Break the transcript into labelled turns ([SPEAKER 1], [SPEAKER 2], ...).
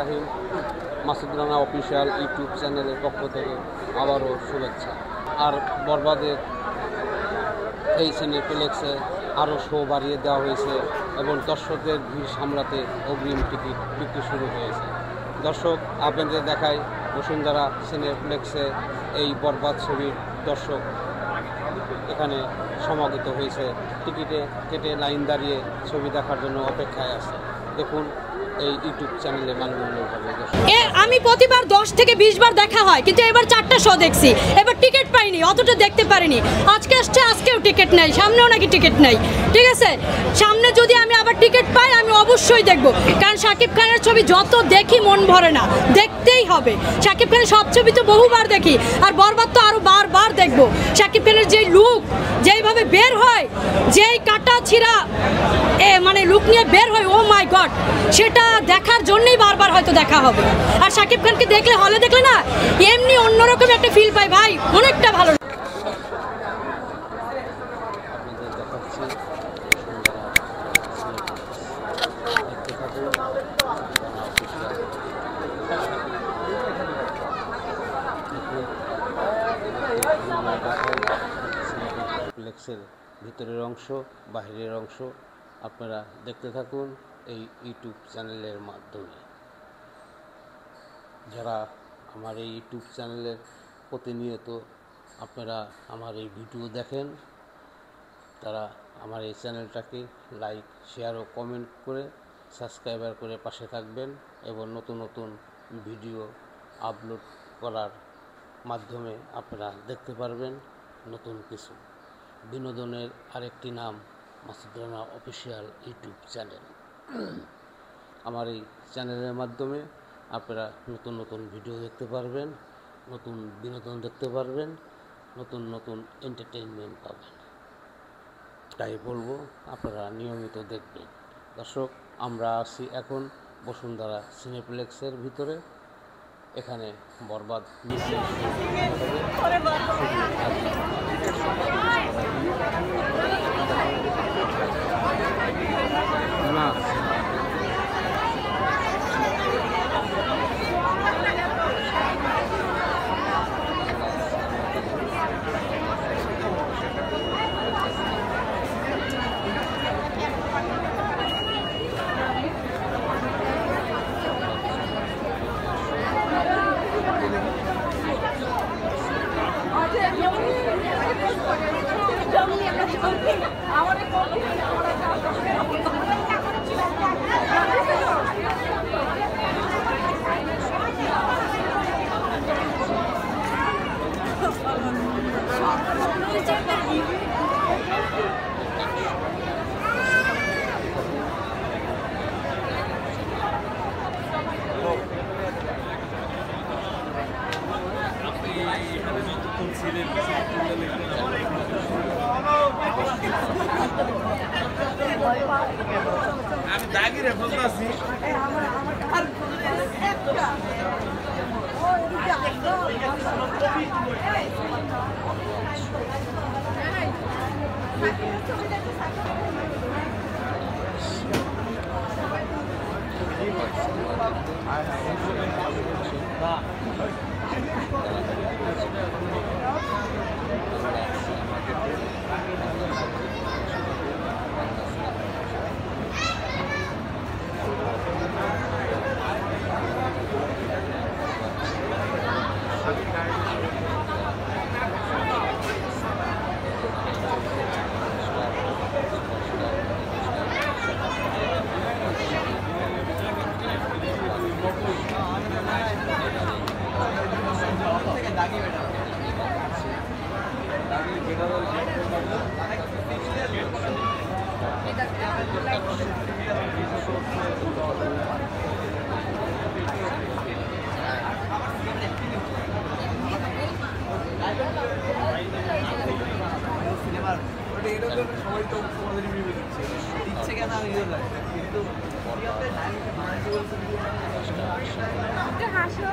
[SPEAKER 1] রাহিম। Masud Rana official YouTube চ্যানেলের পক্ষ থেকে আবারও শুভেচ্ছা। আর বরবাদের এই সিনেপ্লেক্সে আরও শো বাড়িয়ে দেওয়া হয়েছে এবং দর্শকদের ভিড় সামলাতে অগ্রিম টিকিট বিক্রি শুরু হয়েছে। দর্শক, আপনাদের দেখায় বসুন্ধরা সিনেপ্লেক্সে এই বরবাদ ছবির দর্শক এখানে সমাগত হয়েছে, টিকিটে কেটে লাইন দাঁড়িয়ে ছবি দেখার জন্য অপেক্ষায় আছে। দেখুন এই ইউটিউব চ্যানেলে মানমূল্যভাবে।
[SPEAKER 2] আমি প্রতিবার 10 থেকে 20 বার দেখা হয়, কিন্তু এবার 4টা শো দেখছি, এবার টিকিট পাইনি, অতটা দেখতে পারিনি। আজকে আসছে, আজকেও টিকিট নেই, সামনেও নাকি টিকিট নেই। ঠিক আছে, সামনে যদি আমি আবার টিকিট পাই আমি অবশ্যই দেখব, কারণ শাকিব খানের ছবি যত দেখি মন ভরে না, দেখতেই হবে। শাকিব খানের সব ছবি তো বহুবার দেখি, আর বরবাদ তো আরও বারবার দেখব। শাকিব খানের যেই লুক, যেইভাবে বের হয়, যেই কাটা ছিঁড়া মানে লুক নিয়ে বের হয়, ও মাই গড, সেটা দেখার জন্যই বারবার হয়তো দেখা হবে। আর শাকিব খানকে দেখলে, হলে দেখলে না এমনি অন্যরকম একটা ফিল পাই ভাই, অনেকটা ভালো।
[SPEAKER 1] সিনেপ্লেক্সের ভিতরের অংশ, বাহিরের অংশ আপনারা দেখতে থাকুন এই ইউটিউব চ্যানেলের মাধ্যমে। যারা আমার এই ইউটিউব চ্যানেলের প্রতিনিয়ত আপনারা আমার এই ভিডিও দেখেন, তারা আমার এই চ্যানেলটাকে লাইক, শেয়ার ও কমেন্ট করে সাবস্ক্রাইবার করে পাশে থাকবেন এবং নতুন নতুন ভিডিও আপলোড করার মাধ্যমে আপনারা দেখতে পারবেন নতুন কিছু। বিনোদনের আরেকটি নাম Masud Rana official YouTube channel. আমার এই চ্যানেলের মাধ্যমে আপনারা নতুন নতুন ভিডিও দেখতে পারবেন, নতুন বিনোদন দেখতে পারবেন, নতুন নতুন এন্টারটেইনমেন্ট পাবেন। তাই বলবো আপনারা নিয়মিত দেখবেন। দর্শক, আমরা আছি এখন বসুন্ধরা সিনেপ্লেক্সের ভিতরে। এখানে বরবাদ না
[SPEAKER 3] আমি দাগিরে বলতাছি
[SPEAKER 4] হাসো